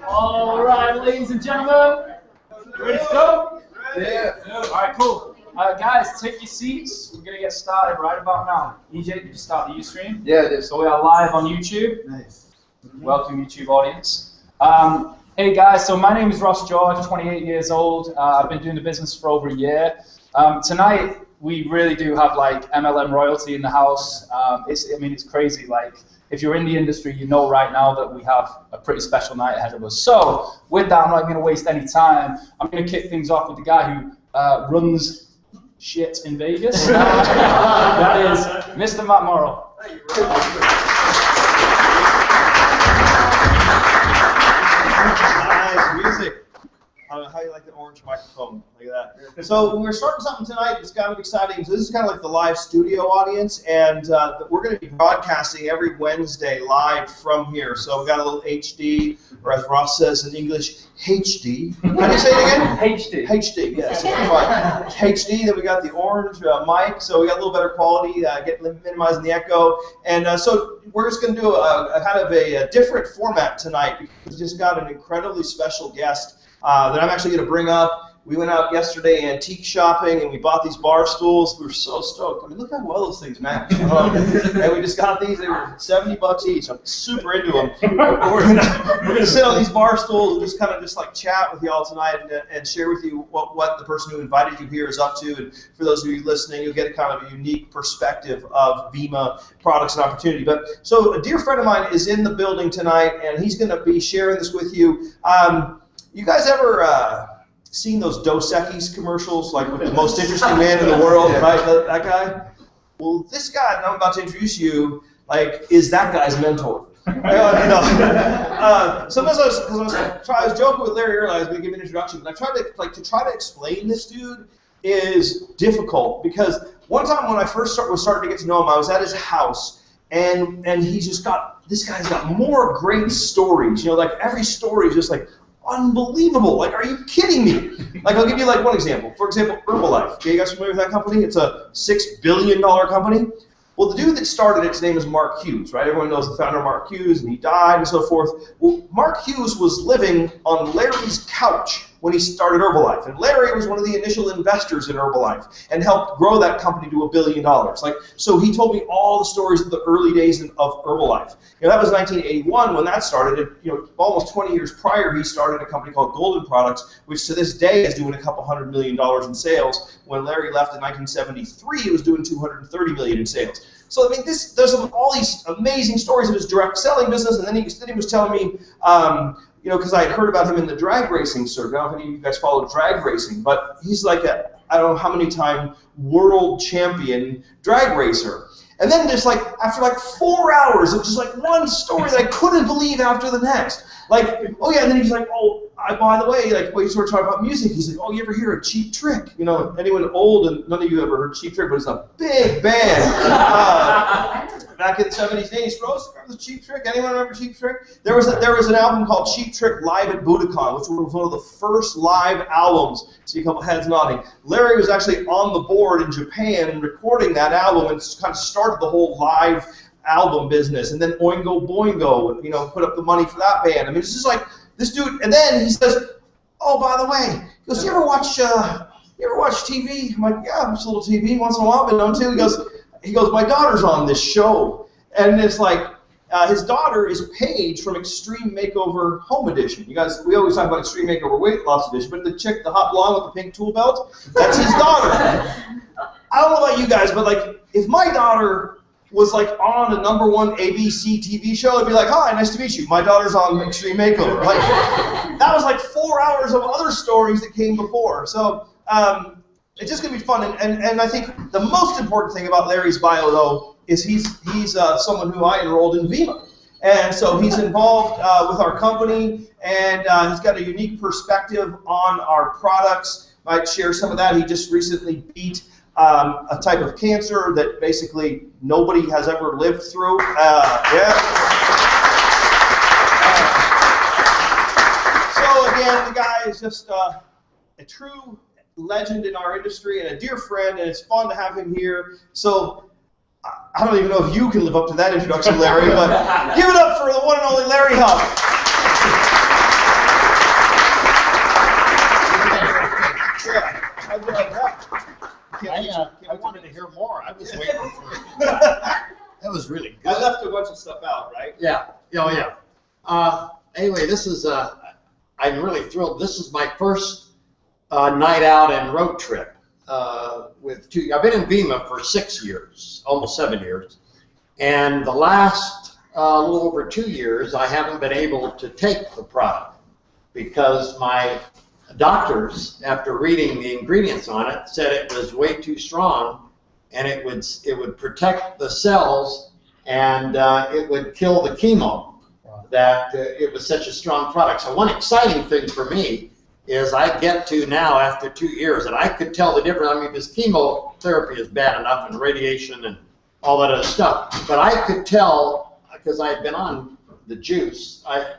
All right, ladies and gentlemen, you ready to go? Yeah. All right, cool. Guys, take your seats. We're gonna get started right about now. EJ, did you start the Ustream? Yeah, it is. So we are live on YouTube. Nice. Welcome, YouTube audience. Hey guys, so my name is Ross George, 28 years old. I've been doing the business for over a year. Tonight, we really do have like MLM royalty in the house. It's crazy. Like, if you're in the industry, you know right now that we have a pretty special night ahead of us. So, with that, I'm not going to waste any time. I'm going to kick things off with the guy who runs shit in Vegas. That is Mr. Matt Morrow. Nice music. I don't know how you like the orange microphone. Look at that. So we're starting something tonight that's kind of exciting. So this is kind of like the live studio audience, and we're going to be broadcasting every Wednesday live from here. So we've got a little HD, or as Ross says in English, HD. How do you say it again? HD. HD, yes. Fine. HD, then we got the orange mic, so we got a little better quality, minimizing the echo. And so we're just going to do a kind of a different format tonight, because we just got an incredibly special guest that I'm actually going to bring up. We went out yesterday antique shopping, and we bought these bar stools. We were so stoked. I mean, look how well those things match. And we just got these. They were $70 each. I'm super into them. We're gonna sit on these bar stools and just kind of like chat with y'all tonight and share with you what the person who invited you here is up to. And for those of you listening, you'll get a kind of a unique perspective of Vima products and opportunity. But so a dear friend of mine is in the building tonight, and he's going to be sharing this with you. You guys ever seen those Dos Equis commercials, like with the most interesting man in the world, right? That guy? Well, this guy that I'm about to introduce you, like, is that guy's mentor. Sometimes I was joking with Larry earlier. I was going to give an introduction, but I tried to try to explain this dude is difficult, because one time when I first was starting to get to know him, I was at his house, and he's just got, this guy's got more great stories. You know, like every story is just like unbelievable. Like, are you kidding me? Like, I'll give you like one example. For example, Herbalife. Okay, you guys familiar with that company? It's a $6 billion company. Well, the dude that started it, his name is Mark Hughes, right? Everyone knows the founder, Mark Hughes, and he died and so forth. Well, Mark Hughes was living on Larry's couch when he started Herbalife. And Larry was one of the initial investors in Herbalife and helped grow that company to $1 billion. Like, so he told me all the stories of the early days of Herbalife. You know, that was 1981 when that started. And, you know, almost 20 years prior, he started a company called Golden Products, which to this day is doing a couple $100 million in sales. When Larry left in 1973, it was doing $230 million in sales. So I mean, there's all these amazing stories of his direct selling business, and then he was telling me, you know, because I had heard about him in the drag racing circuit. I don't know if any of you guys follow drag racing, but he's like I don't know how many time world champion drag racer. And then just like after like 4 hours of just like one story that I couldn't believe after the next. Like, oh yeah, and then he's like, oh, by the way, like, when you sort of talk about music, he's like, oh, you ever hear of Cheap Trick? You know, anyone old, and none of you ever heard Cheap Trick, but it's a big band. Back in the 70s, 80s, Rose, remember the Cheap Trick? Anyone remember Cheap Trick? There was an album called Cheap Trick Live at Budokan, which was one of the first live albums. See a couple heads nodding. Larry was actually on the board in Japan recording that album and kind of started the whole live album business. And then Oingo Boingo, you know, put up the money for that band. I mean, it's just like this dude. And then he says, "Oh, by the way," he goes, "You ever watch TV?" I'm like, "Yeah, I watch a little TV once in a while, but known to." He goes, "My daughter's on this show," and it's like his daughter is Paige from Extreme Makeover Home Edition. You guys, we always talk about Extreme Makeover Weight Loss Edition, but the chick, the hot blonde with the pink tool belt, that's his daughter. I don't know about you guys, but like, if my daughter was like on a #1 ABC TV show, it'd be like, "Hi, nice to meet you. My daughter's on Extreme Makeover." Like, that was like 4 hours of other stories that came before. So it's just gonna be fun. And I think the most important thing about Larry's bio, though, is he's someone who I enrolled in Vima. And so he's involved with our company, and he's got a unique perspective on our products. Might share some of that. He just recently beat a type of cancer that basically nobody has ever lived through. So again, the guy is just a true legend in our industry and a dear friend, and it's fun to have him here. So I don't even know if you can live up to that introduction, Larry, but give it up for the one and only Larry Huff. I wanted to hear more. I was waiting for it. That was really good. I left a bunch of stuff out, right? Yeah. Oh, yeah. Anyway, this is, I'm really thrilled. This is my first night out and road trip with I've been in Vima for 6 years, almost 7 years. And the last little over 2 years, I haven't been able to take the product because my doctors, after reading the ingredients on it, said it was way too strong and it would protect the cells and it would kill the chemo. That it was such a strong product. So one exciting thing for me is I get to now after 2 years, and I could tell the difference. I mean, this chemotherapy is bad enough and radiation and all that other stuff, but I could tell because I had been on the juice. I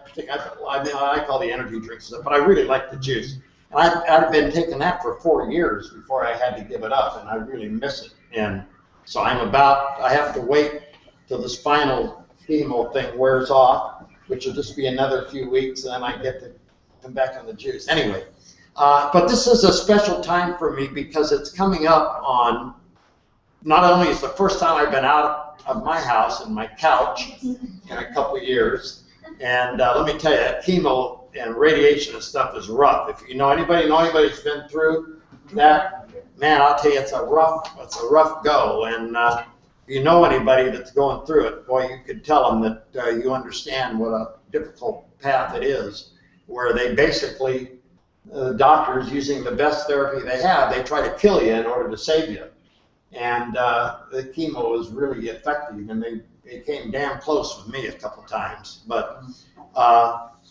call the energy drinks stuff, but I really like the juice. And I'd been taking that for 4 years before I had to give it up, and I really miss it. And so I have to wait till this final chemo thing wears off, which will just be another few weeks, and then I get to come back on the juice. Anyway, but this is a special time for me because it's coming up on, not only is the first time I've been out of my house and my couch in a couple of years, and let me tell you, that chemo and radiation and stuff is rough. If you know anybody's been through that, man, I'll tell you, it's a rough go. And if you know anybody that's going through it, boy, you could tell them that you understand what a difficult path it is, where they basically, the doctors using the best therapy they have, they try to kill you in order to save you. And the chemo is really effective, and they came damn close with me a couple times. But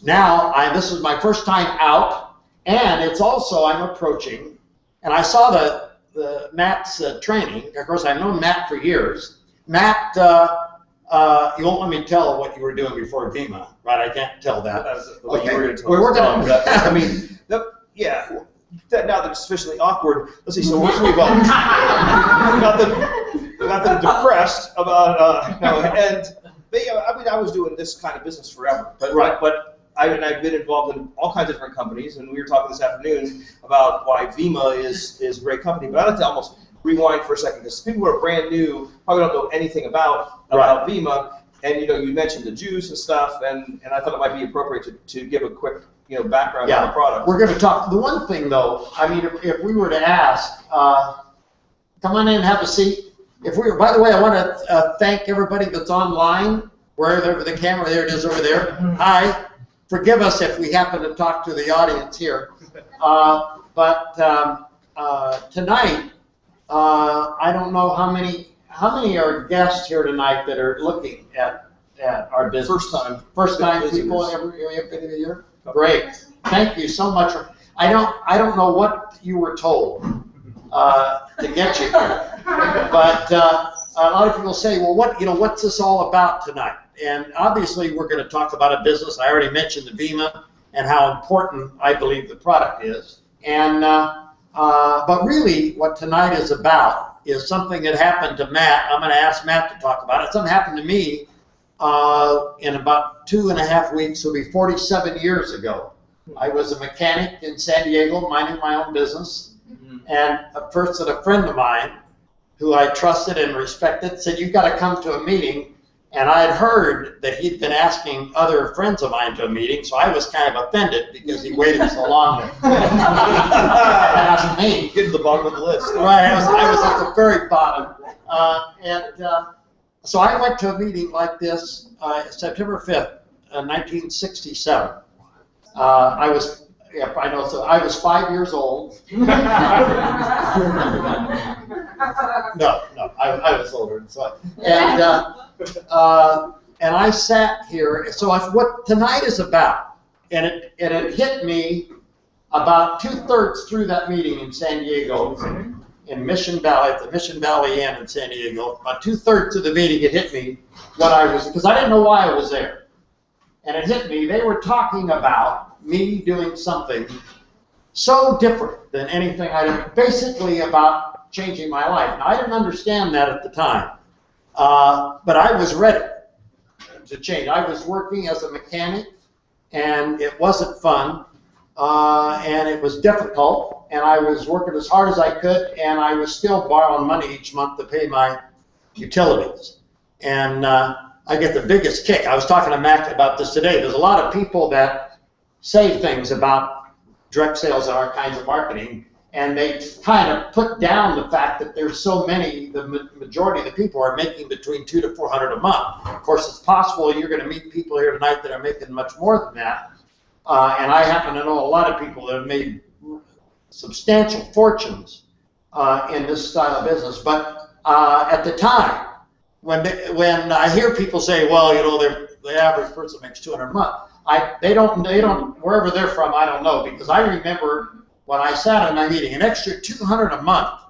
now, this is my first time out, and it's also, I'm approaching, and I saw the Matt's training. Of course, I've known Matt for years. Matt, you won't let me tell what you were doing before Vima, right? I can't tell that. Okay. We're working on that. I mean, yeah. Now that it's sufficiently awkward, let's see. So we've got them depressed about, and I was doing this kind of business forever, but I've been involved in all kinds of different companies, and we were talking this afternoon about why Vima is a great company. But I'd like to almost rewind for a second, because people who are brand new probably don't know anything about Vima. And you mentioned the juice and stuff, and I thought it might be appropriate to give a quick background on the product. We're going to talk. The one thing though, I mean, if we were to ask, come on in and have a seat. By the way, I want to thank everybody that's online. Wherever the camera, there it is over there. Hi. Forgive us if we happen to talk to the audience here. But tonight, I don't know how many are guests here tonight that are looking at our business. First time people every year. Great. Thank you so much. I don't know what you were told to get you here, but a lot of people say, well, what's this all about tonight? And obviously, we're going to talk about a business. I already mentioned the Vima and how important I believe the product is. And but really, what tonight is about is something that happened to Matt. I'm going to ask Matt to talk about it. Something happened to me in about 2.5 weeks. It'll be 47 years ago. I was a mechanic in San Diego, minding my own business. And a friend of mine, who I trusted and respected, said, "You've got to come to a meeting." And I had heard that he'd been asking other friends of mine to a meeting, so I was kind of offended because he waited so long to ask me. Get to the bottom of the list. Right, I was at the very bottom. So I went to a meeting like this September 5th, 1967. I was 5 years old. No, I was older. So, and I sat here. So what tonight is about, and it hit me about 2/3 through that meeting in San Diego, in Mission Valley, at the Mission Valley Inn in San Diego. About 2/3 of the meeting, it hit me because I didn't know why I was there, and it hit me. They were talking about me doing something so different than anything I'd ever, basically about changing my life. Now, I didn't understand that at the time, but I was ready to change. I was working as a mechanic, and it wasn't fun, and it was difficult, and I was working as hard as I could, and I was still borrowing money each month to pay my utilities. And I get the biggest kick. I was talking to Mac about this today. There's a lot of people that say things about direct sales and our kinds of marketing, and they kind of put down the fact that there's so many, the majority of the people are making between $200 to $400 a month. Of course, it's possible you're going to meet people here tonight that are making much more than that. And I happen to know a lot of people that have made substantial fortunes in this style of business. But at the time, when I hear people say, well, you know, the average person makes $200 a month, they don't, wherever they're from, I don't know, because I remember when I sat in my meeting, an extra $200 a month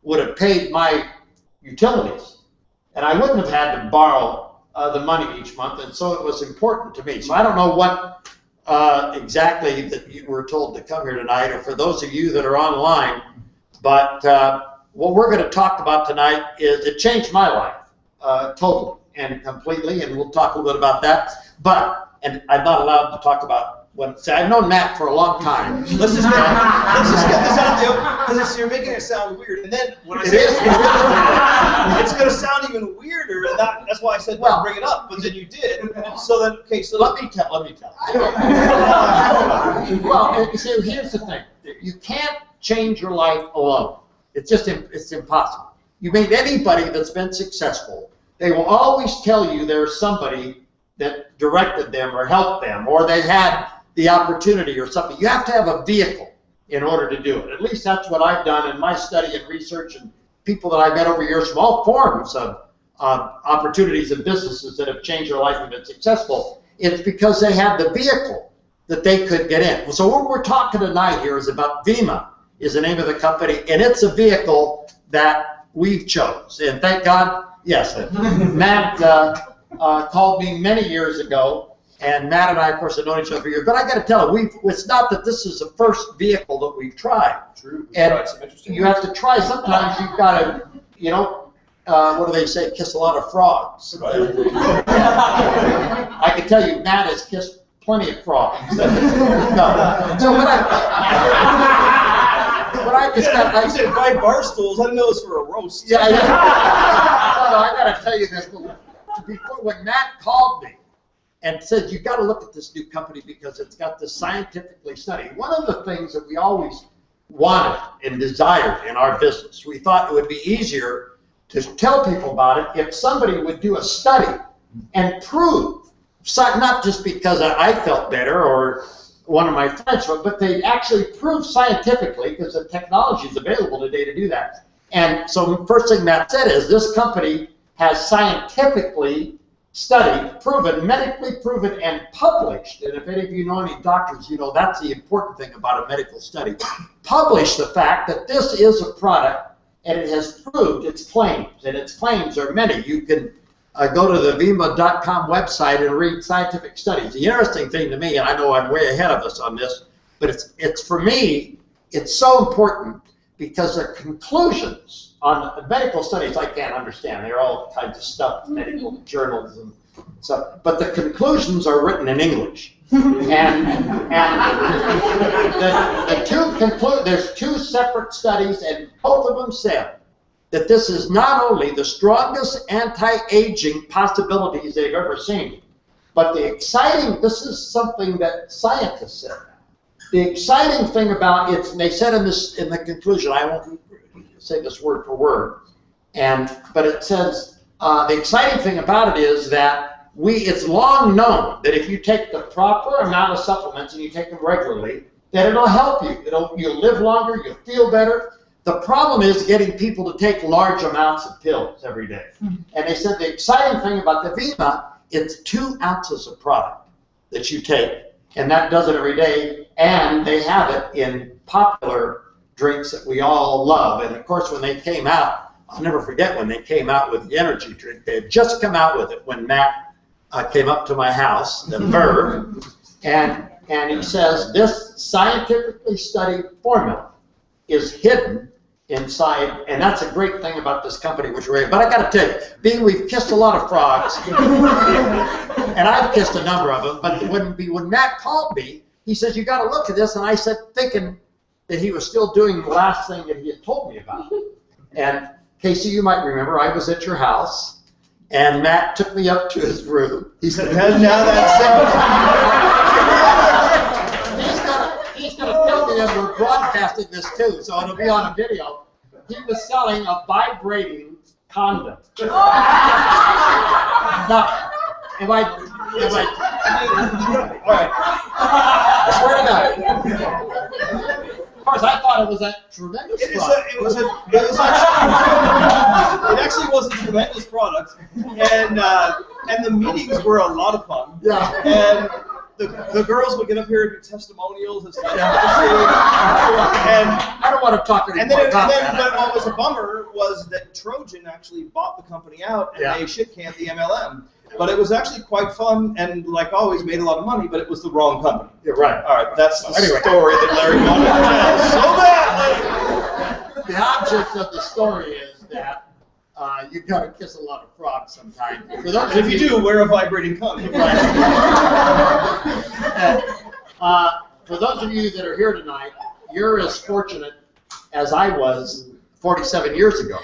would have paid my utilities, and I wouldn't have had to borrow the money each month, and so it was important to me. So I don't know what exactly that you were told to come here tonight, or for those of you that are online, but what we're going to talk about tonight is it changed my life totally and completely, and we'll talk a little bit about that. And I'm not allowed to talk about I've known Matt for a long time. Let's just get this out there, because you're making it sound weird. And then when I say it's going to sound even weirder, and that's why I said don't bring it up. But then you did. So then, okay. So let me tell. Well, so here's the thing: you can't change your life alone. It's impossible. You meet anybody that's been successful, they will always tell you there's somebody that directed them or helped them, or they had the opportunity or something. You have to have a vehicle in order to do it. At least that's what I've done in my study and research, and people that I've met over years from all forms of opportunities and businesses that have changed their life and been successful. It's because they had the vehicle that they could get in. So what we're talking tonight here is about Vima, is the name of the company, and it's a vehicle that we've chose. And thank God, yes, Matt called me many years ago, and Matt and I, of course, have known each other for years. But I got to tell you, it's not that this is the first vehicle that we've tried. True. And you have to try. Sometimes you've got to, you know, what do they say? Kiss a lot of frogs. Right. I can tell you, Matt has kissed plenty of frogs. No. So what I just got. You said buy bar stools. I didn't know it was for a roast. Yeah. No, I got to tell you this. Before, when Matt called me and said, you got to look at this new company because it's got this scientifically studied. One of the things that we always wanted and desired in our business, we thought it would be easier to tell people about it if somebody would do a study and prove, not just because I felt better or one of my friends, but they actually prove scientifically, because the technology is available today to do that. And so the first thing Matt said is this company has scientifically studied, proven, medically proven, and published. And if any of you know any doctors, you know that's the important thing about a medical study. Published the fact that this is a product, and it has proved its claims. And its claims are many. You can go to the Vima.com website and read scientific studies. The interesting thing to me, and I know I'm way ahead of us on this, but it's for me, it's so important because the conclusions on medical studies I can't understand. They're all kinds of stuff, medical journals and stuff. But the conclusions are written in English. And there's two separate studies, and both of them said that this is not only the strongest anti-aging possibilities they've ever seen, but this is something that scientists said. The exciting thing about it, and they said in the conclusion, I won't say this word for word, but it says the exciting thing about it is that it's long known that if you take the proper amount of supplements and you take them regularly, that it'll help you. You'll live longer, you'll feel better. The problem is getting people to take large amounts of pills every day. And they said the exciting thing about the Vima, it's 2 ounces of product that you take, and that does it every day, and they have it in popular drinks that we all love. And of course, when they came out, I'll never forget when they came out with the energy drink. They had just come out with it when Matt came up to my house, the Verve, and and he says this scientifically studied formula is hidden inside, and that's a great thing about this company, which we're in. But I got to tell you, being we've kissed a lot of frogs, and I've kissed a number of them, but when Matt called me, he says, you got to look at this, and I said, thinking that he was still doing the last thing that he had told me about. And Casey, you might remember, I was at your house, and Matt took me up to his room. He said, now that's he's going to film me, and we're broadcasting this too, so it'll be on a video. He was selling a vibrating condom. Now, all right. I swear to God. Of course, I thought it was a tremendous product. It actually was a tremendous product, and the meetings were a lot of fun. Yeah. And the girls would get up here and do testimonials and stuff. Yeah. And I don't want to talk anymore about that. But what was a bummer was that Trojan actually bought the company out and they shit canned the MLM. But it was actually quite fun and, like always, made a lot of money, but it was the wrong company. You're right. All right, that's the story that Larry wanted to tell so badly. The object of the story is that you've got to kiss a lot of frogs sometimes. For those if you do, wear a vibrating condom. Right. For those of you that are here tonight, you're as fortunate as I was 47 years ago.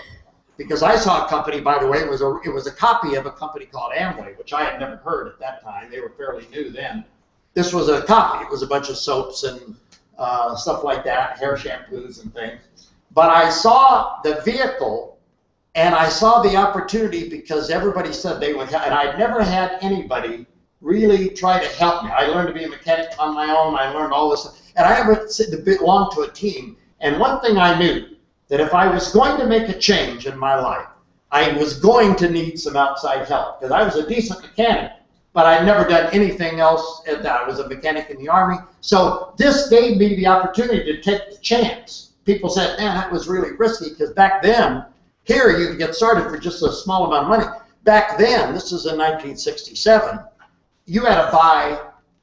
Because I saw a company, by the way, it was a copy of a company called Amway, which I had never heard at that time. They were fairly new then. This was a copy. It was a bunch of soaps and stuff like that, hair shampoos and things. But I saw the vehicle, and I saw the opportunity because everybody said they would have, and I'd never had anybody really try to help me. I learned to be a mechanic on my own. I learned all this, and I never belonged to a team. And one thing I knew, that if I was going to make a change in my life, I was going to need some outside help. Because I was a decent mechanic, but I'd never done anything else at that. I was a mechanic in the Army. So this gave me the opportunity to take the chance. People said, man, that was really risky, because back then, here you could get started for just a small amount of money. Back then, this is in 1967, you had to buy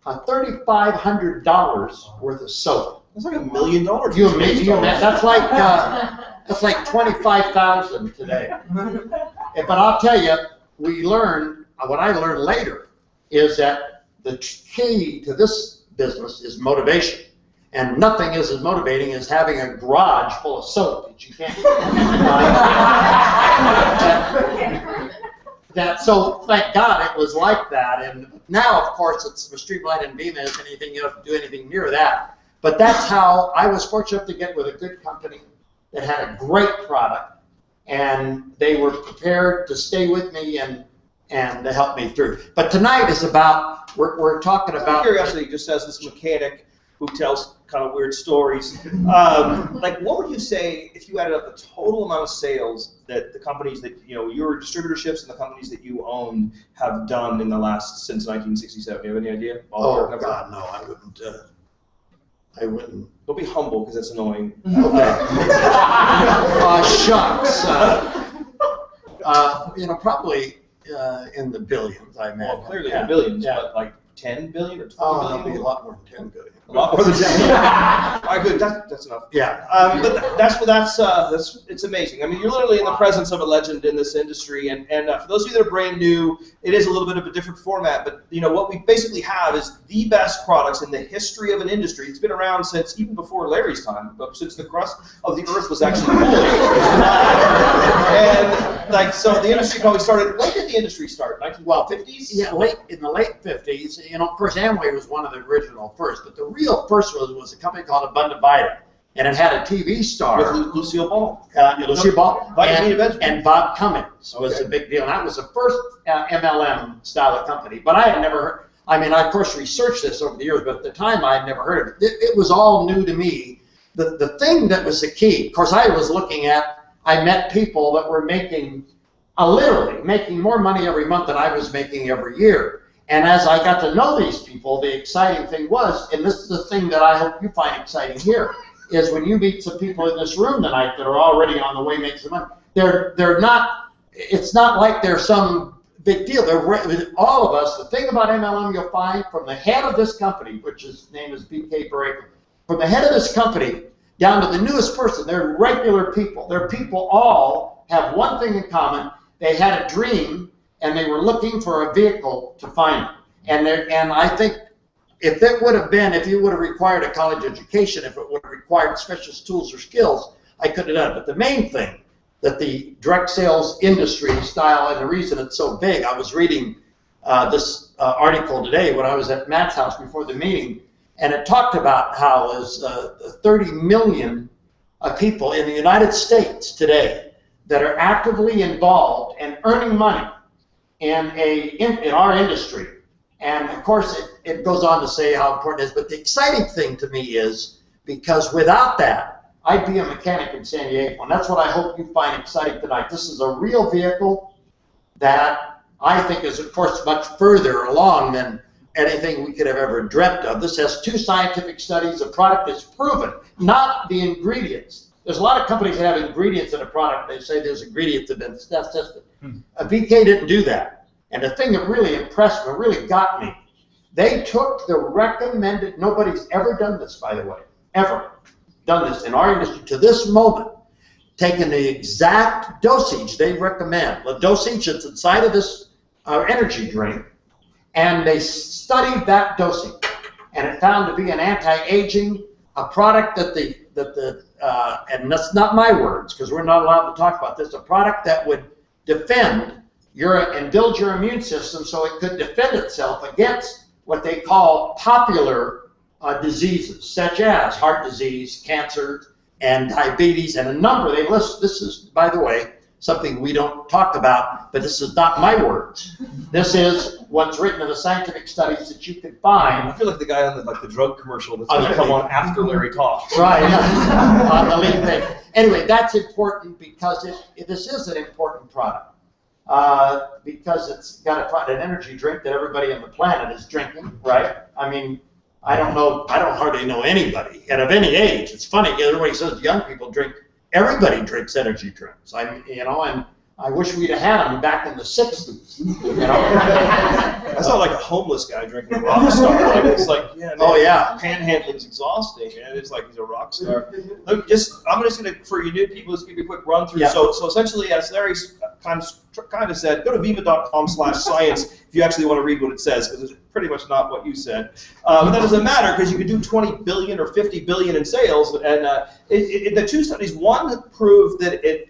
$3,500 worth of soap. That's like $1 million. That's like 25,000 today. But I'll tell you, what I learned later is that the key to this business is motivation. And nothing is as motivating as having a garage full of soap that you can't. So thank God it was like that. And now, of course, it's for Streetlight and Beam. If anything, you don't have to do anything near that. But that's how I was fortunate to get with a good company that had a great product, and they were prepared to stay with me and to help me through. But tonight is about, we're talking about... Curiosity, just as this mechanic who tells kind of weird stories, like what would you say if you added up the total amount of sales that the companies that, your distributorships and the companies that you own have done in the since 1967? Do you have any idea? Oh, God, no, I wouldn't. Don't be humble, because it's annoying. Okay. Shucks. Probably in the billions, I imagine. Well, clearly in the billions, but like 10 billion or 20 billion? It'll be a lot more than 10 billion. A lot more than 10 billion. All right, good. That's enough. Yeah. But it's amazing. I mean, you're literally in the presence of a legend in this industry, and for those of you that are brand new, it is a little bit of a different format. But what we basically have is the best products in the history of an industry. It's been around since even before Larry's time, but since the crust of the Earth was actually cooling. And so the industry probably started. When did the industry start? 1950s? Yeah, in the late 50s. Of course, Amway was one of the original first, but the real first was a company called Abundant Vita, and it had a TV star. With Lucille Ball. Lucille Ball. And Bob Cummings was a big deal. And that was the first MLM style of company. But I had never heard, I of course, researched this over the years, but at the time I had never heard of it. It was all new to me. The thing that was the key, of course, I met people that were literally making more money every month than I was making every year. And as I got to know these people, the exciting thing was, and this is the thing that I hope you find exciting here, is when you meet some people in this room tonight that are already on the way to make some money, it's not like they're some big deal. All of us, the thing about MLM you'll find from the head of this company, which his name is BK Breaker, from the head of this company down to the newest person, they're regular people. Their people all have one thing in common. They had a dream and they were looking for a vehicle to find it. And I think if you would have required a college education, if it would have required specialist tools or skills, I could have done it. But the main thing that the direct sales industry style, and the reason it's so big, I was reading this article today when I was at Matt's house before the meeting, and it talked about how there's 30 million people in the United States today that are actively involved and earning money in our industry. And of course, it goes on to say how important it is. But the exciting thing to me is, because without that, I'd be a mechanic in San Diego. And that's what I hope you find exciting tonight. This is a real vehicle that I think is, of course, much further along than anything we could have ever dreamt of. This has 2 scientific studies. The product is proven, not the ingredients. There's a lot of companies that have ingredients in a product. They say there's ingredients and that's tested. VK didn't do that. And the thing that really impressed me, really got me, they took the recommended, nobody's ever done this, by the way, ever done this in our industry to this moment, taken the exact dosage they recommend, the dosage that's inside of this energy drink, and they studied that dosage, and it found to be an anti-aging, a product that and that's not my words, because we're not allowed to talk about this, a product that would defend and build your immune system so it could defend itself against what they call popular diseases, such as heart disease, cancer, and diabetes, and a number. They list. This is, by the way, something we don't talk about, but this is not my words. This is what's written in the scientific studies that you can find. I feel like the guy on the drug commercial that's going to come on after Larry talks. Right, on the lead thing. Anyway, that's important because this is an important product. Because it's got an energy drink that everybody on the planet is drinking, right? I mean, I don't hardly know anybody, and of any age. It's funny, everybody says young people drink. Everybody drinks energy drinks. And I wish we'd have had them back in the 60s. That's not like a homeless guy drinking a rock star. Like, it's like, yeah, man, panhandling's exhausting, and it's like he's a rock star. I'm just gonna, for you new people, just give you a quick run through. Yeah. So essentially, as Larry's kind of said, go to viva.com/science if you actually want to read what it says, because it's pretty much not what you said. But that doesn't matter, because you can do 20 billion or 50 billion in sales. And the 2 studies, one proved that it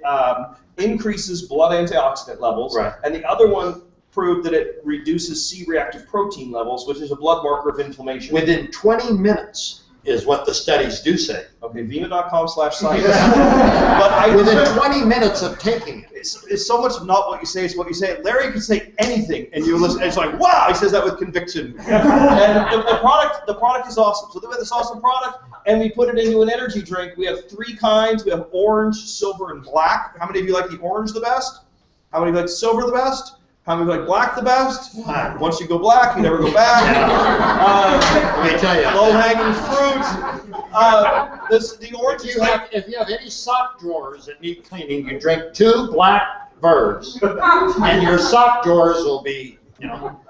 increases blood antioxidant levels, right, and the other one proved that it reduces C-reactive protein levels, which is a blood marker of inflammation. Within 20 minutes is what the studies do say. Okay, viva.com/science. But within 20 minutes of taking it. It's so much not what you say, it's what you say. Larry can say anything, and you listen. And it's like, wow, he says that with conviction. And the product is awesome. So we have this awesome product, and we put it into an energy drink. We have 3 kinds. We have orange, silver, and black. How many of you like the orange the best? How many of you like silver the best? How many like black the best? Once you go black, you never go back. Let me tell you. Low-hanging fruit. The orange. If you have any sock drawers that need cleaning, you drink 2 black Verves, and your sock drawers will be,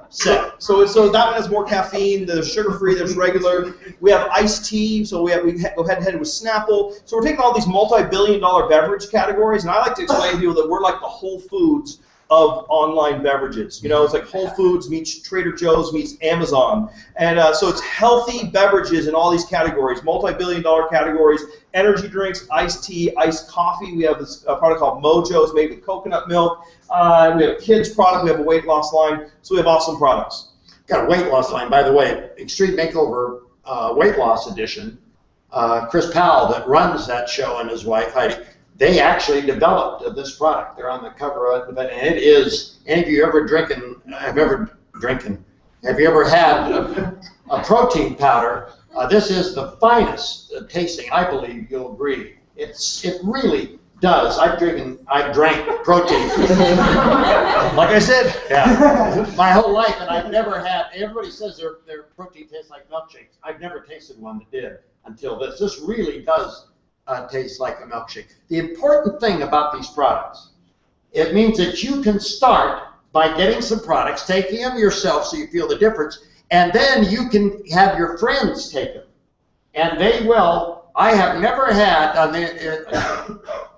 set. So that one has more caffeine. There's sugar-free. There's regular. We have iced tea. So we go head to head with Snapple. So we're taking all these multi-billion-dollar beverage categories, and I like to explain to people that we're like the Whole Foods of online beverages. It's like Whole Foods meets Trader Joe's meets Amazon. And so it's healthy beverages in all these categories, multi-billion-dollar categories, energy drinks, iced tea, iced coffee. We have this product called Mojo. It's made with coconut milk. We have a kids product. We have a weight loss line. So we have awesome products. Got a weight loss line, by the way, Extreme Makeover Weight Loss Edition. Chris Powell, that runs that show, and his wife, Heidi, they actually developed this product. They're on the cover of it, and it is, any of you have ever had a protein powder, this is the finest tasting, I believe you'll agree. It really does. I drank protein. Like I said. Yeah. My whole life, and I've never had, everybody says their protein tastes like milkshakes. I've never tasted one that did until this. This really does tastes like a milkshake. The important thing about these products, it means that you can start by getting some products, taking them yourself so you feel the difference, and then you can have your friends take them. And they will. I have never had,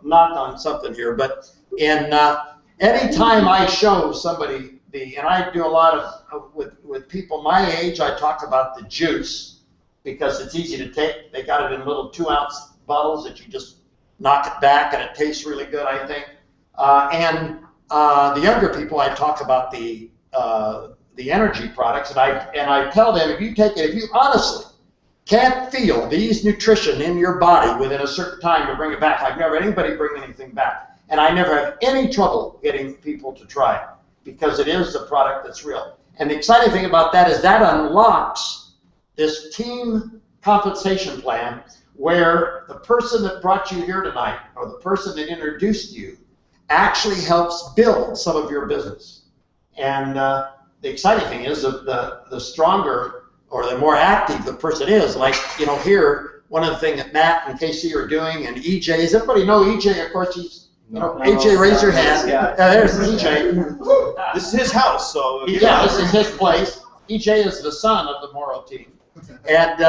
knock on something here, but any time I show somebody and I do a lot of, with people my age, I talk about the juice because it's easy to take. They got it in little 2-ounce bottles that you just knock it back and it tastes really good, I think. And the younger people, I talk about the energy products, and I tell them, if you honestly can't feel these nutrition in your body within a certain time to bring it back, I've never had anybody bring anything back, and I never have any trouble getting people to try it because it is a product that's real. And the exciting thing about that is that unlocks this team compensation plan where the person that brought you here tonight or the person that introduced you actually helps build some of your business. And the exciting thing is the stronger or the more active the person is. Like, here, one of the things that Matt and Casey are doing, and EJ, does everybody know EJ? Of course, AJ, raise your hand. There's EJ. This is his house, so. Yeah, this is his place. EJ is the son of the Morrow team. And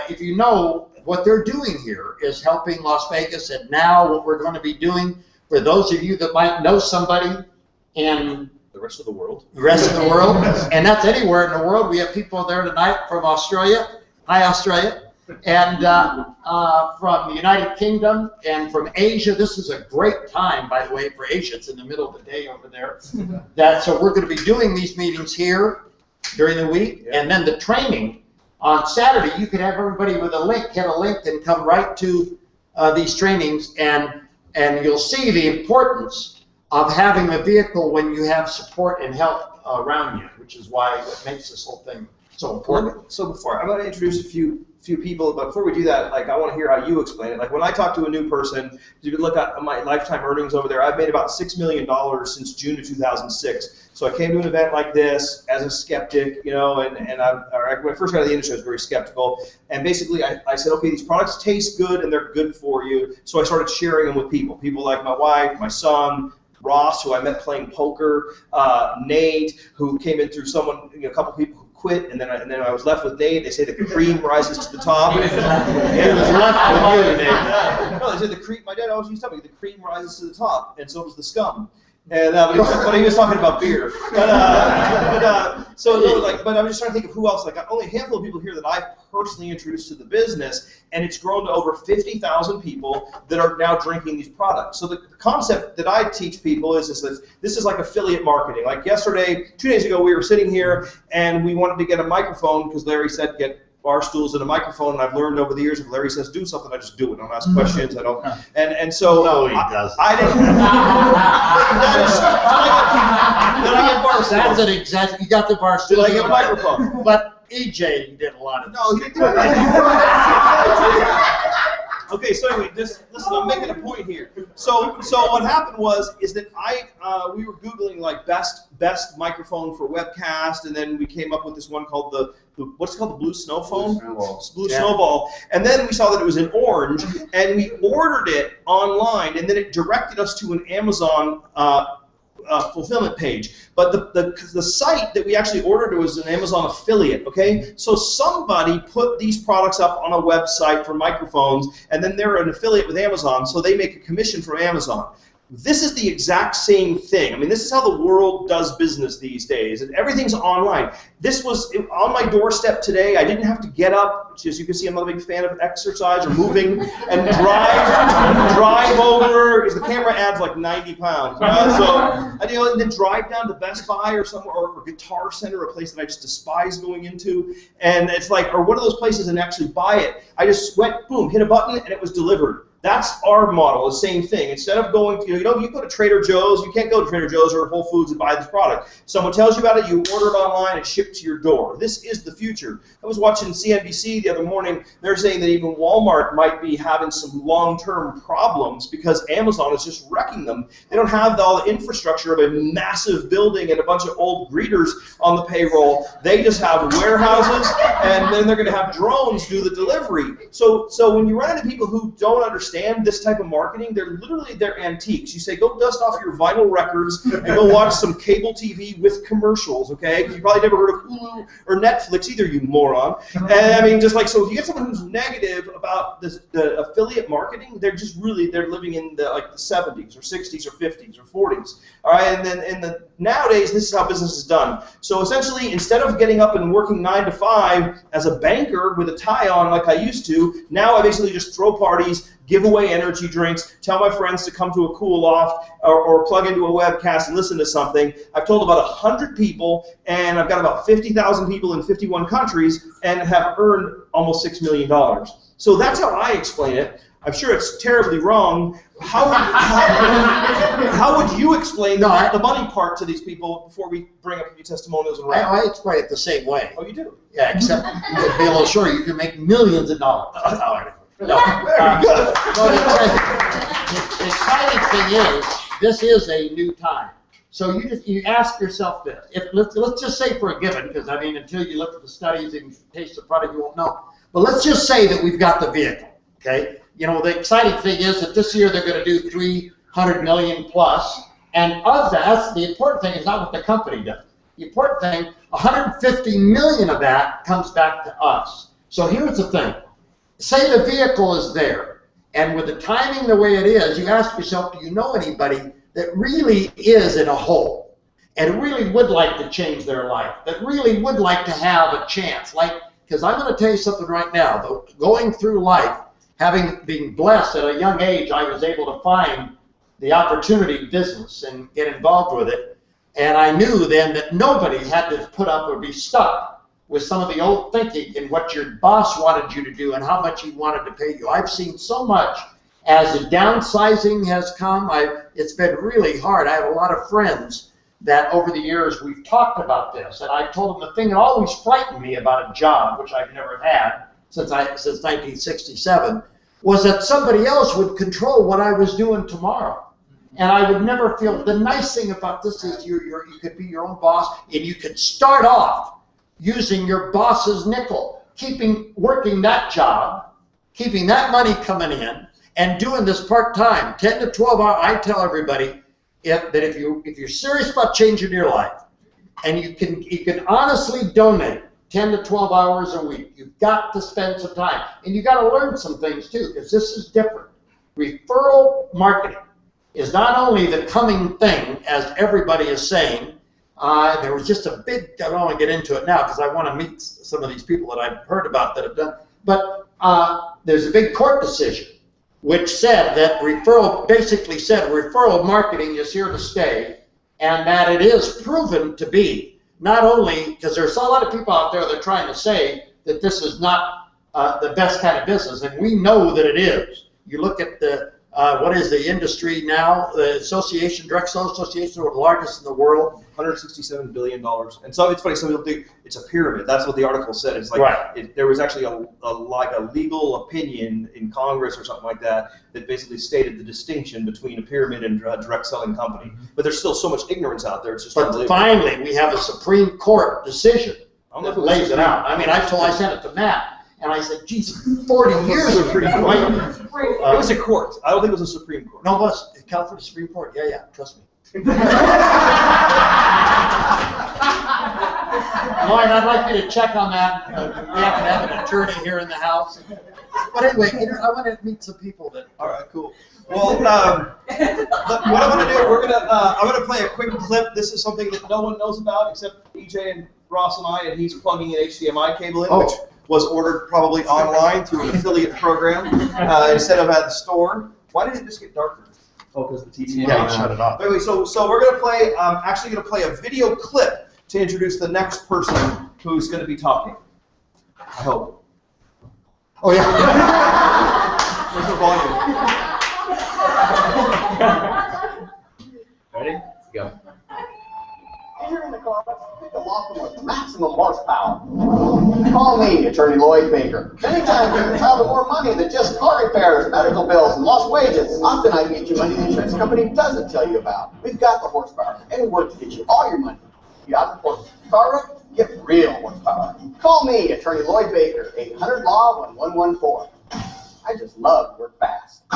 if you know, what they're doing here is helping Las Vegas, and now what we're going to be doing, for those of you that might know somebody in the rest of the world. And that's anywhere in the world. We have people there tonight from Australia. Hi, Australia. And from the United Kingdom and from Asia. This is a great time, by the way, for Asia. It's in the middle of the day over there. So we're going to be doing these meetings here during the week. Yeah. And then the training on Saturday, you can have everybody with a link, hit a link, and come right to these trainings. And you'll see the importance of having the vehicle when you have support and help around you, which is why it makes this whole thing so important. So before, I'm going to introduce a few people, but before we do that, I want to hear how you explain it. When I talk to a new person, you can look at my lifetime earnings over there. I've made about $6 million since June of 2006. So I came to an event like this as a skeptic, when I first got into the industry, I was very skeptical. And basically, I said, okay, these products taste good and they're good for you. So I started sharing them with people like my wife, my son, Ross, who I met playing poker, Nate, who came in through someone, a couple people who quit, and then I was left with Nate. They say the cream rises to the top. No, they said the cream. My dad always used to tell me the cream rises to the top, and so does the scum. And but he was talking about beer. But I'm just trying to think of who else. Only a handful of people here that I've personally introduced to the business, and it's grown to over 50,000 people that are now drinking these products. So the concept that I teach people is that this is like affiliate marketing. Like yesterday, 2 days ago, we were sitting here and we wanted to get a microphone because Larry said get bar stools and a microphone, and I've learned over the years if Larry says do something, I just do it. I don't ask questions. I don't. And so no, he doesn't. I didn't. Then I get bar stools. That's an exact. You got the bar stools. Did I get a microphone? But EJ did a lot of. No, he didn't do it. Okay, so anyway, listen, I'm making a point here. So what happened is that we were Googling best microphone for webcast, and then we came up with this one called the what's it called, the Blue Snow phone? Blue Snowball. And then we saw that it was in orange, and we ordered it online, and then it directed us to an Amazon fulfillment page. But the site that we actually ordered was an Amazon affiliate, okay? So somebody put these products up on a website for microphones, and then they're an affiliate with Amazon, so they make a commission from Amazon. This is the exact same thing. I mean, this is how the world does business these days, and everything's online. This was on my doorstep today. I didn't have to get up, which, as you can see, I'm not a big fan of exercise or moving, and drive over, because the camera adds like 90 pounds. And then drive down to Best Buy or somewhere, or Guitar Center, a place that I just despise going into, and it's like, or one of those places, and actually buy it. I just went, boom, hit a button, and it was delivered. That's our model, the same thing. Instead of going to, you go to Trader Joe's, you can't go to Trader Joe's or Whole Foods and buy this product. Someone tells you about it, you order it online, it's shipped to your door. This is the future. I was watching CNBC the other morning. They're saying that even Walmart might be having some long-term problems because Amazon is just wrecking them. They don't have all the infrastructure of a massive building and a bunch of old greeters on the payroll. They just have warehouses, and then they're going to have drones do the delivery. So when you run into people who don't understand understand this type of marketing, they're antiques. You say, go dust off your vinyl records and go watch some cable TV with commercials, okay? Because you probably never heard of Hulu or Netflix either, you moron. And I mean, just like, so if you get someone who's negative about this, the affiliate marketing, they're living in the 70s or 60s or 50s or 40s, all right? And then nowadays, this is how business is done. So essentially, instead of getting up and working 9 to 5 as a banker with a tie on like I used to, now I basically just throw parties, give away energy drinks, tell my friends to come to a cool loft or plug into a webcast and listen to something. I've told about 100 people, and I've got about 50,000 people in 51 countries and have earned almost $6 million. So that's how I explain it. I'm sure it's terribly wrong. How would you explain the money part to these people before we bring up a few testimonials and wrap? I explain it the same way. Oh, you do? Yeah, except to be a little short, you can make millions of dollars. No, very good. The exciting thing is, this is a new time. So you ask yourself this. Let's just say for a given, because I mean, until you look at the studies and taste the product, you won't know. But let's just say that we've got the vehicle, okay? You know, the exciting thing is that this year they're going to do 300 million plus, and of that, the important thing is not what the company does. The important thing, 150 million of that comes back to us. So here's the thing. Say the vehicle is there, and with the timing the way it is, you ask yourself, do you know anybody that really is in a hole and really would like to change their life, that really would like to have a chance? Because I'm going to tell you something right now, though, going through life, been blessed at a young age, I was able to find the opportunity business and get involved with it. And I knew then that nobody had to put up or be stuck with some of the old thinking in what your boss wanted you to do and how much he wanted to pay you. I've seen so much as the downsizing has come. It's been really hard. I have a lot of friends that over the years we've talked about this, and I told them the thing that always frightened me about a job, which I've never had since 1967, was that somebody else would control what I was doing tomorrow. And I would never feel, the nice thing about this is you could be your own boss, and you could start off using your boss's nickel, working that job, keeping that money coming in, and doing this part-time, 10 to 12 hours. I tell everybody that if you're serious about changing your life, and you can honestly donate 10 to 12 hours a week, you've got to spend some time. And you've got to learn some things too, because this is different. Referral marketing is not only the coming thing, as everybody is saying. There was just a big, I don't want to get into it now because I want to meet some of these people that I've heard about that have done, but there's a big court decision which said that basically said referral marketing is here to stay, and that it is proven to be. Not only, because there's a lot of people out there that are trying to say that this is not the best kind of business, and we know that it is. You look at what is the industry now, the direct sales association, one of the largest in the world. $167 billion. And so it's funny, some people think it's a pyramid. That's what the article said. It's like right. There was actually a legal opinion in Congress or something like that basically stated the distinction between a pyramid and a direct selling company. But there's still so much ignorance out there. It's just But finally, we have a Supreme Court decision that lays it out. I mean, I sent it to Matt. And I said, geez, 40 years ago. It was a court. I don't think it was a Supreme Court. No, it was. California Supreme Court. Yeah, trust me. Lloyd, I'd like you to check on that. We happen to have an attorney here in the house. But anyway, I want to meet some people that. All right, cool. Well, what I'm going to do, I'm going to play a quick clip. This is something that no one knows about except EJ and Ross and I, and he's plugging an HDMI cable in, which was ordered probably online through an affiliate program instead of at the store. Why did it just get darker? Oh, because the TV. Yeah, shut it off. Anyway, so we're going to play. Actually going to play a video clip to introduce the next person who's going to be talking. I hope. Oh yeah. Where's the volume? Ready? Let's go. Here in the car, pick a law firm with maximum horsepower. Call me, Attorney Lloyd Baker. Anytime you can travel more money than just car repairs, medical bills, and lost wages. Often I can get you money the insurance company doesn't tell you about. We've got the horsepower and work to get you all your money. You got the horsepower? Get real horsepower. Call me, Attorney Lloyd Baker, 800-LAW-1114. I just love to work fast. fast. The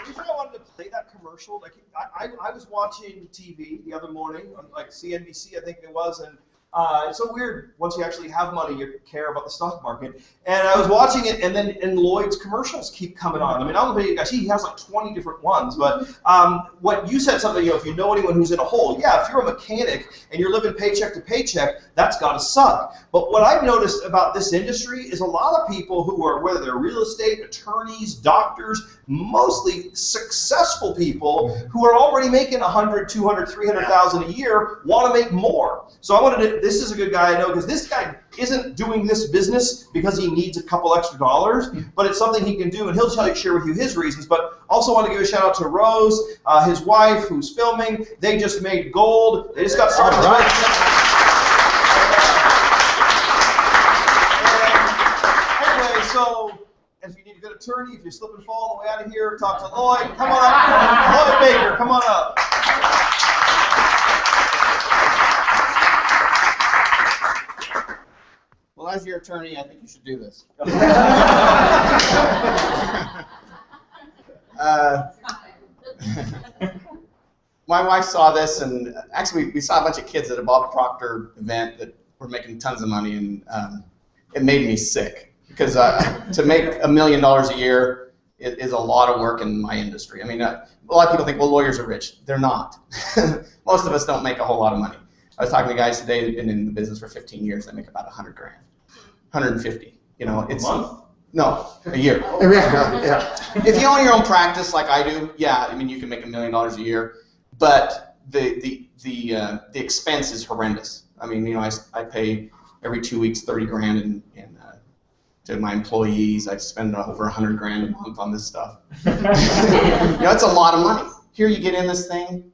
reason I wanted to play that commercial, like I was watching TV the other morning on like CNBC, I think it was, and it's so weird once you actually have money, you care about the stock market. And I was watching it, and then Lloyd's commercials keep coming on. I mean, I don't know if you guys see, he has like 20 different ones. But what you said something, if you know anyone who's in a hole, yeah, if you're a mechanic and you're living paycheck to paycheck, that's got to suck. But what I've noticed about this industry is a lot of people who are, whether they're real estate, attorneys, doctors, mostly successful people who are already making 100, 200, 300,000 a year, want to make more. So I wanted to. This is a good guy I know, because this guy isn't doing this business because he needs a couple extra dollars, but it's something he can do, and he'll share with you his reasons. But also want to give a shout out to Rose, his wife, who's filming. They just made gold. They just got started. Anyway, so if you need a good attorney, if you slip and fall on the way out of here, talk to Lloyd. Come on up. Lloyd Baker, come on up. Well, as your attorney, I think you should do this. My wife saw this, and actually we saw a bunch of kids at a Bob Proctor event that were making tons of money, and it made me sick, because to make $1 million a year is a lot of work in my industry. I mean, a lot of people think, well, lawyers are rich. They're not. Most of us don't make a whole lot of money. I was talking to guys today who've been in the business for 15 years. They make about 100 grand, 150. You know, it's a month? No, a year. Yeah. If you own your own practice like I do, yeah, I mean, you can make $1 million a year, but the expense is horrendous. I mean, you know, I pay every 2 weeks 30 grand to my employees. I spend over 100 grand a month on this stuff. You know, it's a lot of money. Here you get in this thing,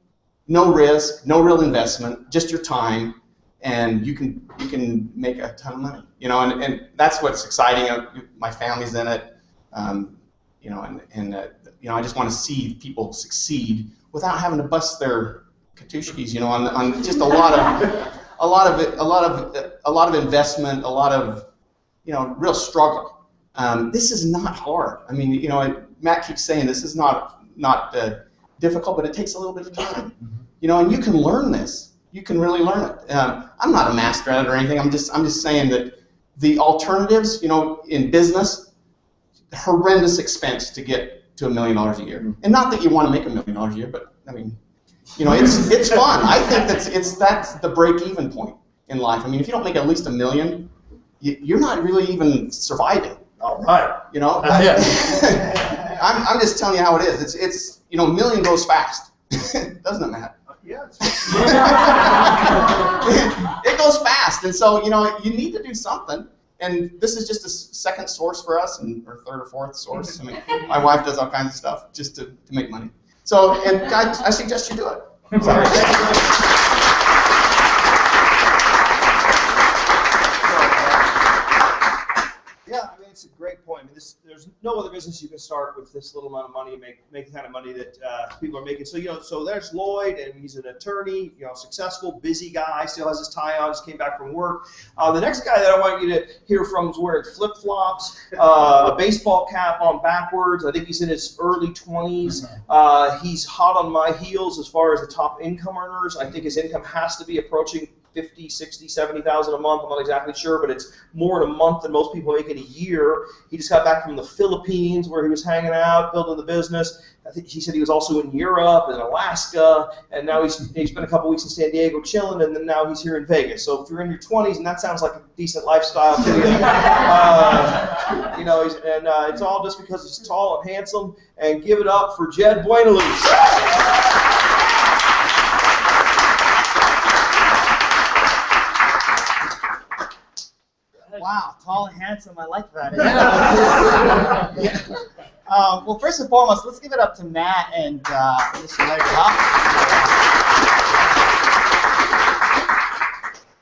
no risk, no real investment, just your time, and you can make a ton of money. You know, and that's what's exciting. My family's in it. You know, you know, I just want to see people succeed without having to bust their katushkis. You know, on just a lot of investment, a lot of, you know, real struggle. This is not hard. I mean, you know, Matt keeps saying this is not difficult, but it takes a little bit of time. You know, and you can learn this. You can really learn it. I'm not a master at it or anything. I'm just saying that the alternatives, you know, in business, horrendous expense to get to $1 million a year. And not that you want to make $1 million a year, but I mean, you know, it's fun. I think that's the break-even point in life. I mean, if you don't make at least $1 million, you're not really even surviving. All right. You know, I'm just telling you how it is. It's you know, $1 million goes fast, doesn't it, Matt? Yeah. It goes fast, and so, you know, you need to do something. And this is just a second source for us, or third or fourth source. I mean, my wife does all kinds of stuff just to make money. So, and I suggest you do it. Sorry. Yeah, I mean, it's a great point. I mean, there's no other business you can start with this little amount of money and make the kind of money that people are making. So, you know, so there's Lloyd, and he's an attorney, you know, successful, busy guy, still has his tie on, just came back from work. The next guy that I want you to hear from is wearing flip-flops, a baseball cap on backwards. I think he's in his early 20s. He's hot on my heels as far as the top income earners. I think his income has to be approaching 50, 60, 70,000 a month. I'm not exactly sure, but it's more in a month than most people make in a year. He just got back from the Philippines, where he was hanging out, building the business. I think he said he was also in Europe and Alaska, and now he's spent a couple weeks in San Diego chilling, and then now he's here in Vegas. So if you're in your 20s and that sounds like a decent lifestyle to you, you know, it's all just because he's tall and handsome. And give it up for Jed Buenaluz. Wow, tall and handsome. I like that. Well, first and foremost, let's give it up to Matt and Mr. Larry Huff.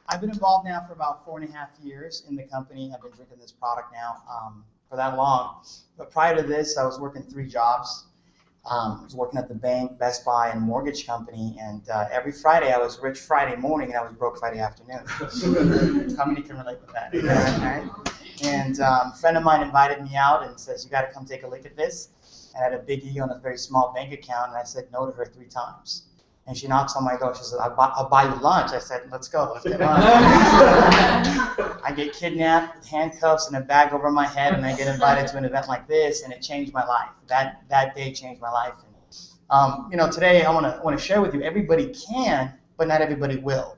I've been involved now for about 4.5 years in the company. I've been drinking this product now for that long. But prior to this, I was working 3 jobs. I was working at the bank, Best Buy, and mortgage company, and every Friday I was rich Friday morning and I was broke Friday afternoon. How many can relate with that? Right? And a friend of mine invited me out and says, "You got to come take a look at this." And I had a big E on a very small bank account, and I said no to her 3 times. And she knocks on my door. She says, I'll buy you lunch. I said, let's go. Let's get lunch. I get kidnapped with handcuffs and a bag over my head, and I get invited to an event like this, and it changed my life. That day changed my life. And, today I want to share with you, everybody can, but not everybody will,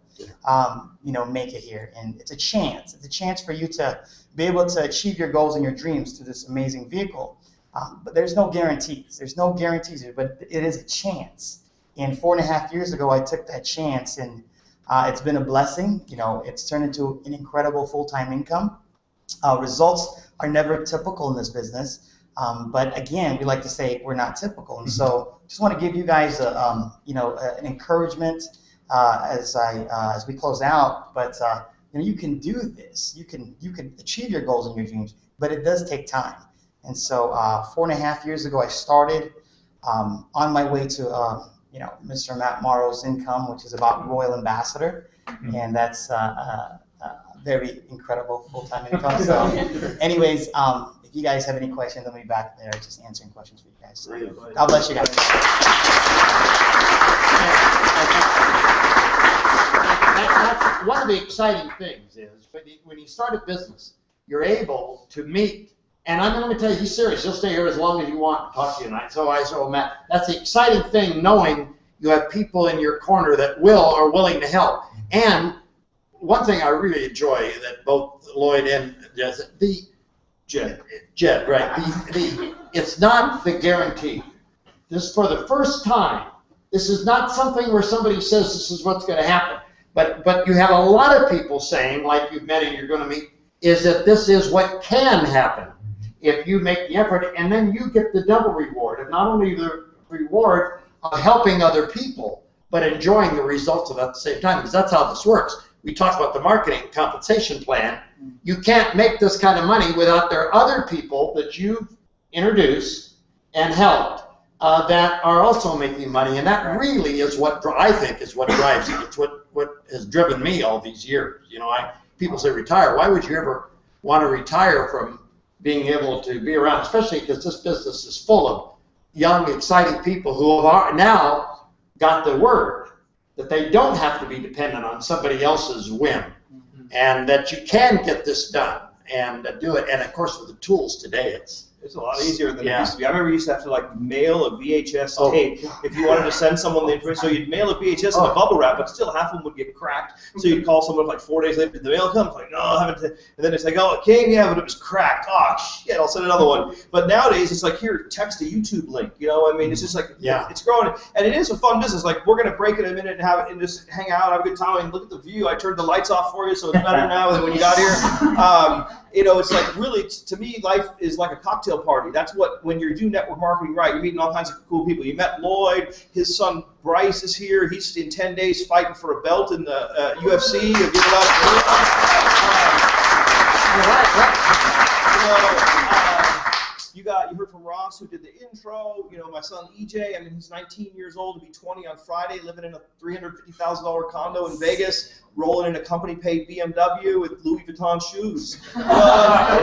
make it here. And it's a chance. It's a chance for you to be able to achieve your goals and your dreams through this amazing vehicle. But there's no guarantees. There's no guarantees here, but it is a chance. And 4.5 years ago, I took that chance, and it's been a blessing. It's turned into an incredible full-time income. Results are never typical in this business, but again, we like to say we're not typical. And so, just want to give you guys, an encouragement as we close out. But you can do this. You can achieve your goals and your dreams, but it does take time. And so, 4.5 years ago, I started on my way to. Mr. Matt Morrow's income, which is about Royal Ambassador, and that's a very incredible full-time income. So, anyways, if you guys have any questions, I'll be back there just answering questions for you guys. So, God bless you guys. That's one of the exciting things is when you start a business, you're able to meet. And I'm going to tell you, he's serious. He'll stay here as long as you want to talk to you tonight. So I told Matt, that's the exciting thing, knowing you have people in your corner that are willing to help. And one thing I really enjoy that both Lloyd and Jed, right? It's not the guarantee. This for the first time. This is not something where somebody says this is what's going to happen. But you have a lot of people saying, like you've met and you're going to meet, is that this is what can happen if you make the effort, and then you get the double reward of not only the reward of helping other people, but enjoying the results of it at the same time, because that's how this works. We talked about the marketing compensation plan. You can't make this kind of money without there are other people that you've introduced and helped that are also making money, and that really is what I think is what drives it. It's what has driven me all these years. People say retire. Why would you ever want to retire from being able to be around, especially because this business is full of young, exciting people who have now got the word that they don't have to be dependent on somebody else's whim, and that you can get this done and do it. And of course, with the tools today, it's a lot easier than it used to be. I remember you used to have to mail a VHS tape if you wanted to send someone the information. So you'd mail a VHS in a bubble wrap, but still half of them would get cracked. So you'd call someone 4 days later, did the mail come? No, I haven't. And then it's oh, it came, yeah, but it was cracked. Oh, shit, I'll send another one. But nowadays, it's here, text a YouTube link. It's just it's growing. And it is a fun business. We're going to break in a minute and have it and just hang out, have a good time, and look at the view. I turned the lights off for you, so it's better now than when you got here. It's really, to me, life is like a cocktail party. That's when you do network marketing right, you're meeting all kinds of cool people. You met Lloyd, his son Bryce is here. He's in 10 days fighting for a belt in the UFC. You heard from Ross, who did the intro. My son EJ, he's 19 years old, to be 20 on Friday, living in a $350,000 condo in Vegas, rolling in a company-paid BMW with Louis Vuitton shoes. I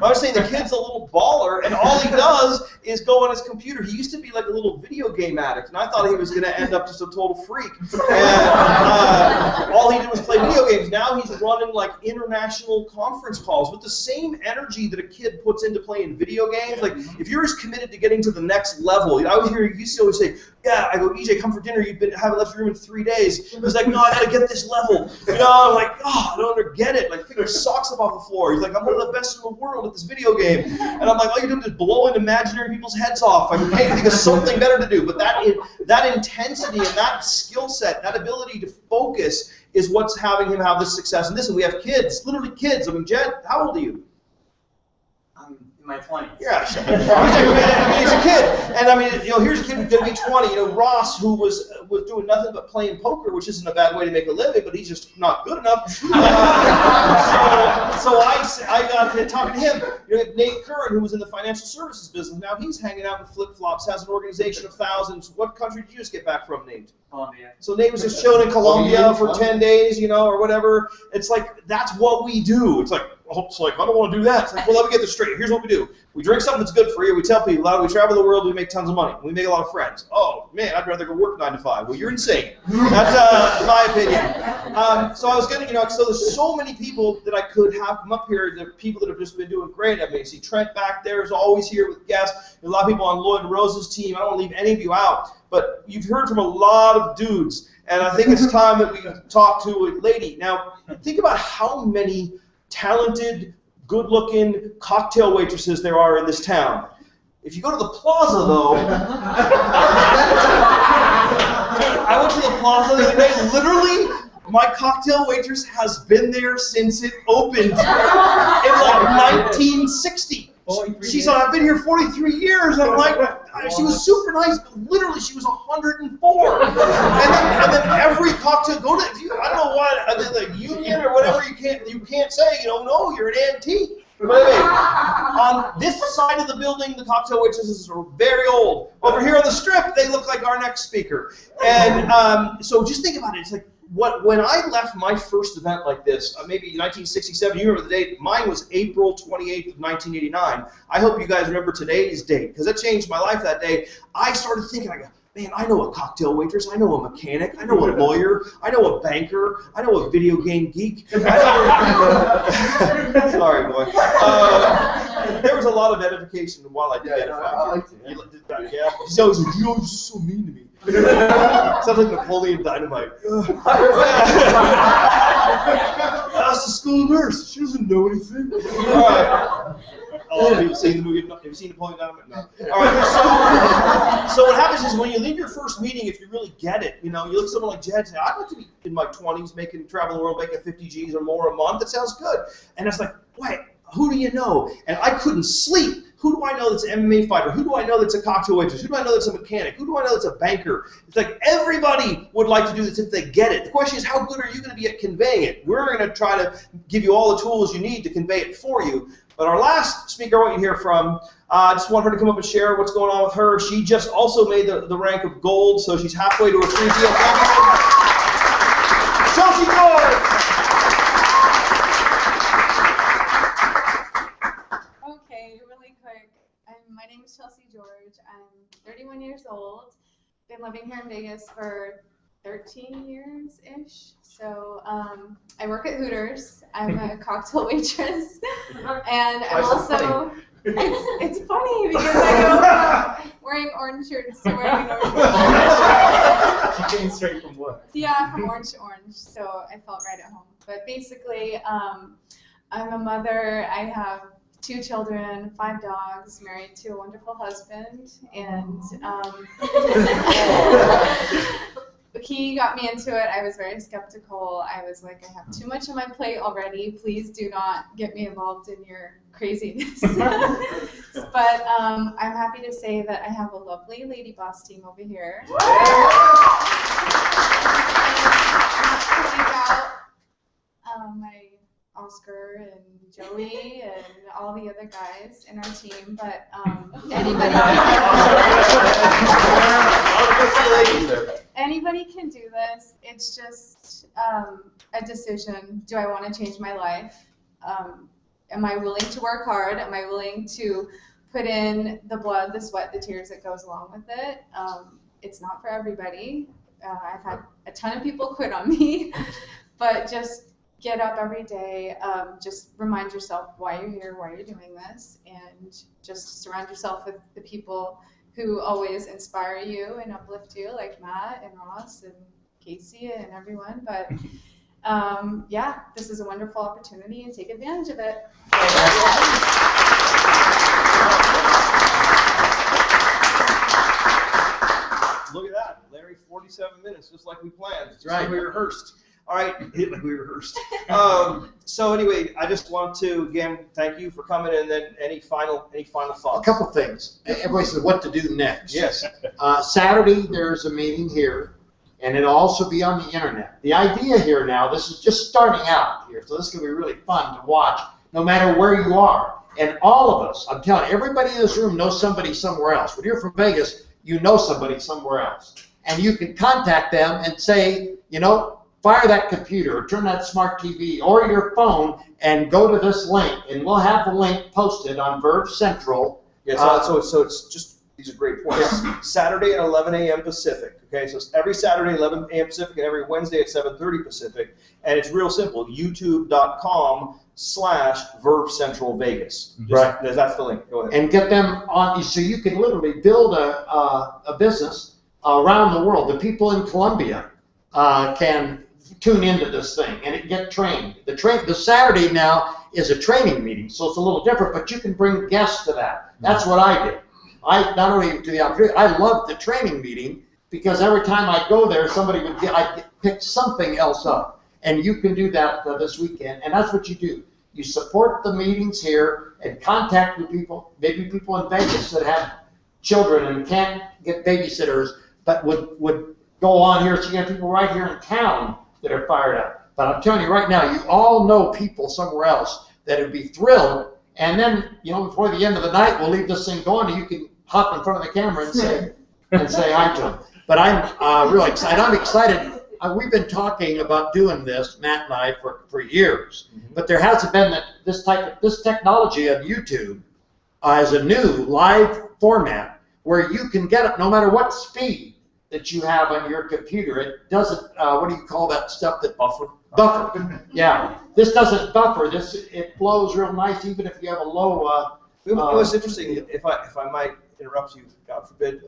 was saying the kid's a little baller, and all he does is go on his computer. He used to be like a little video game addict, and I thought he was going to end up just a total freak. And all he did was play video games. Now he's running international conference calls with the same energy that a kid puts into playing video games. If you're as committed to getting to the next level, I was here, you used to always say, yeah, I go, EJ, come for dinner. Haven't left your room in 3 days. He's like, no, I got to get this level. I'm like, I don't get it. Pick your socks up off the floor. He's like, I'm one of the best in the world at this video game. And I'm like, all you're doing is blowing imaginary people's heads off. I can't think of something better to do. But that intensity and that skill set, that ability to focus is what's having him have this success. And listen, we have kids, literally kids. Jed, how old are you? I'm in my 20s. Yeah, he's a kid, and I mean, here's a kid who's gonna be 20. Ross, who was doing nothing but playing poker, which isn't a bad way to make a living, but he's just not good enough. So I got to talking to him. Nate Curran, who was in the financial services business, now he's hanging out in flip-flops, has an organization of thousands. What country did you just get back from, Nate? Colombia. So Nate was just chilling in Colombia for 10 days, or whatever. It's like, that's what we do. It's like, I don't want to do that. It's like, well, let me get this straight. Here's what we do. We drink something that's good for you. We tell people, we travel the world, we make tons of money. We make a lot of friends. Oh, man, I'd rather go work 9 to 5. Well, you're insane. That's my opinion. So I was getting, so there's so many people that I could have come up here. There are people that have just been doing great. I mean, you see Trent back there is always here with guests. There's a lot of people on Lloyd and Rose's team. I don't want to leave any of you out. But you've heard from a lot of dudes. And I think it's time that we talk to a lady. Now, think about how many talented, good-looking cocktail waitresses there are in this town. If you go to the Plaza, though, I went to the Plaza the other day. Literally, my cocktail waitress has been there since it opened in like 1960. She's like, I've been here 43 years. I'm like, she was super nice, but literally she was 104. And then every cocktail, I don't know why, the union or whatever, you can't say, no, you're an antique. But anyway, on this side of the building, the cocktail waitresses are very old. Over here on the strip, they look like our next speaker. And so just think about it. It's like, when I left my first event like this, maybe 1967, you remember the date, mine was April 28th of 1989. I hope you guys remember today's date, because it changed my life that day. I started thinking, man, I know a cocktail waitress, I know a mechanic, I know a lawyer, I know a banker, I know a video game geek. Sorry, boy. There was a lot of edification while I did that. I liked it. You did that, yeah. He's always like, you're just so mean to me. Sounds like Napoleon Dynamite. That's the school nurse. She doesn't know anything. All right. A lot of people seen the movie. Have you seen Napoleon Dynamite? No. All right. So what happens is when you leave your first meeting, if you really get it, you look at someone like Jed and say, I'd like to be in my 20s, travel the world, making 50 G's or more a month. That sounds good. And it's like, wait, who do you know? And I couldn't sleep. Who do I know that's an MMA fighter? Who do I know that's a cocktail waitress? Who do I know that's a mechanic? Who do I know that's a banker? It's like everybody would like to do this if they get it. The question is, how good are you going to be at conveying it? We're going to try to give you all the tools you need to convey it for you. But our last speaker I want you to hear from, I just want her to come up and share what's going on with her. She just also made the rank of gold, so she's halfway to a free deal. Chelsea George! My name is Chelsea George. I'm 31 years old. Been living here in Vegas for 13 years-ish. So I work at Hooters. I'm a cocktail waitress. And I'm also, it's funny because I go from wearing orange shirts to wearing an orange shirt. She came straight from work. Yeah, from orange to orange. So I felt right at home. But basically, I'm a mother. I have 2 children, 5 dogs, married to a wonderful husband, and he got me into it. I was very skeptical. I was like, I have too much on my plate already. Please do not get me involved in your craziness. But I'm happy to say that I have a lovely lady boss team over here. My Oscar and Joey and all the other guys in our team, but anybody can do this. It's just a decision. Do I want to change my life? Am I willing to work hard? Am I willing to put in the blood, the sweat, the tears that goes along with it? It's not for everybody. I've had a ton of people quit on me, but just get up every day, just remind yourself why you're here, why you're doing this, and just surround yourself with the people who always inspire you and uplift you, like Matt and Ross and Casey and everyone. But yeah, this is a wonderful opportunity and take advantage of it. Look at that, Larry, 47 minutes, just like we planned, just right. like we rehearsed. All right, like we rehearsed. So anyway, I just want to again thank you for coming, and then any final thoughts? A couple things. Everybody says what to do next. Yes. Saturday there's a meeting here, and it'll also be on the internet. The idea here now, this is just starting out here, so this is going to be really fun to watch, no matter where you are. And all of us, I'm telling you, everybody in this room knows somebody somewhere else. When you're from Vegas, you know somebody somewhere else. And you can contact them and say, you know, fire that computer, or turn that smart TV, or your phone, and go to this link, and we'll have the link posted on Verve Central. Yes, so it's just, these are great points. Saturday at 11 a.m. Pacific. Okay, so it's every Saturday 11 a.m. Pacific and every Wednesday at 7:30 Pacific. And it's real simple. YouTube.com/Verve Central Vegas. Right. That's the link. Go ahead. And get them on, so you can literally build a business around the world. The people in Colombia can tune into this thing and get trained. The Saturday now is a training meeting, so it's a little different, but you can bring guests to that. That's what I did. I not only do the opportunity, I loved the training meeting because every time I go there, I'd pick something else up. And you can do that this weekend, and that's what you do. You support the meetings here and contact with people, maybe people in Vegas that have children and can't get babysitters, but would go on here. So you have people right here in town that are fired up. But I'm telling you right now, you all know people somewhere else that would be thrilled. And then, you know, before the end of the night, we'll leave this thing going, and you can hop in front of the camera and say hi to them. But I'm really excited. I'm excited. We've been talking about doing this, Matt and I, for years. But there hasn't been this technology of YouTube as a new live format where you can get it no matter what speed that you have on your computer. It doesn't, what do you call that stuff that buffer? Buffer, yeah. This doesn't buffer. It flows real nice even if you have a low. It was interesting, if I might interrupt you, God forbid.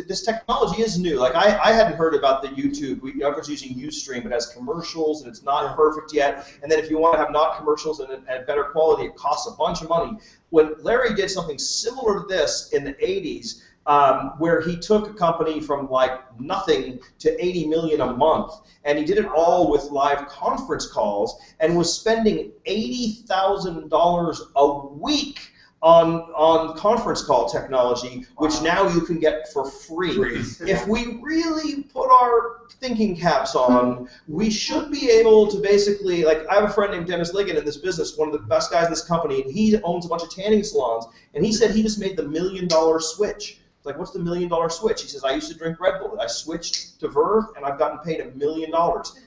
This technology is new. Like I hadn't heard about the YouTube. I was using Ustream. It has commercials and it's not perfect yet. And then if you want to have not commercials and at better quality, it costs a bunch of money. When Larry did something similar to this in the 80s, where he took a company from like nothing to 80 million a month, and he did it all with live conference calls, and was spending $80,000 a week on conference call technology, which now you can get for free. If we really put our thinking caps on, we should be able to basically, like, I have a friend named Dennis Ligon in this business, one of the best guys in this company, and he owns a bunch of tanning salons, and he said he just made the $1 million switch. Like, what's the $1 million switch? He says, I used to drink Red Bull. I switched to Verve, and I've gotten paid $1 million.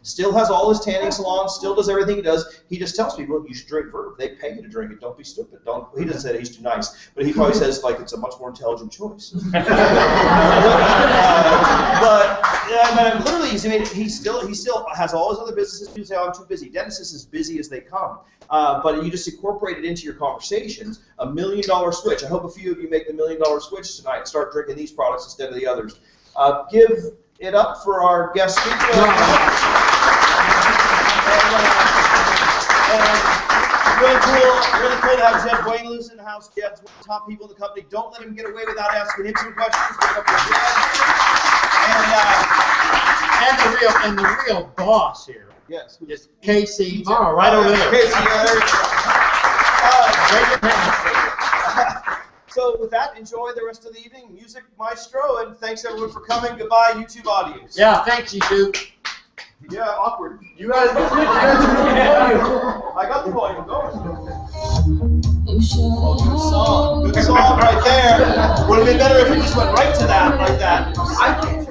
Still has all his tanning salons, still does everything he does. He just tells people, you should drink Verve. They pay you to drink it. Don't be stupid. He doesn't say he's too nice, but he probably says, like, it's a much more intelligent choice. But literally, he still has all his other businesses. People say, oh, I'm too busy. Dennis is as busy as they come. But you just incorporate it into your conversations. $1 million switch. I hope a few of you make the $1 million switch tonight and start drinking these products instead of the others. Give it up for our guest speaker. And really cool to have Jed Buenluz in the house. Jed's one of the top people in the company. Don't let him get away without asking him some questions. Give it up for Jed. And the real boss here. Yes. Is Casey. Oh, right over there. Casey, so with that, enjoy the rest of the evening, Music Maestro, and thanks everyone for coming. Goodbye, YouTube audience. Yeah, thanks, YouTube. Yeah, awkward. You guys I got the volume going. Oh, good song. Good song right there. Would have been better if it just went right to that, like that. I can't.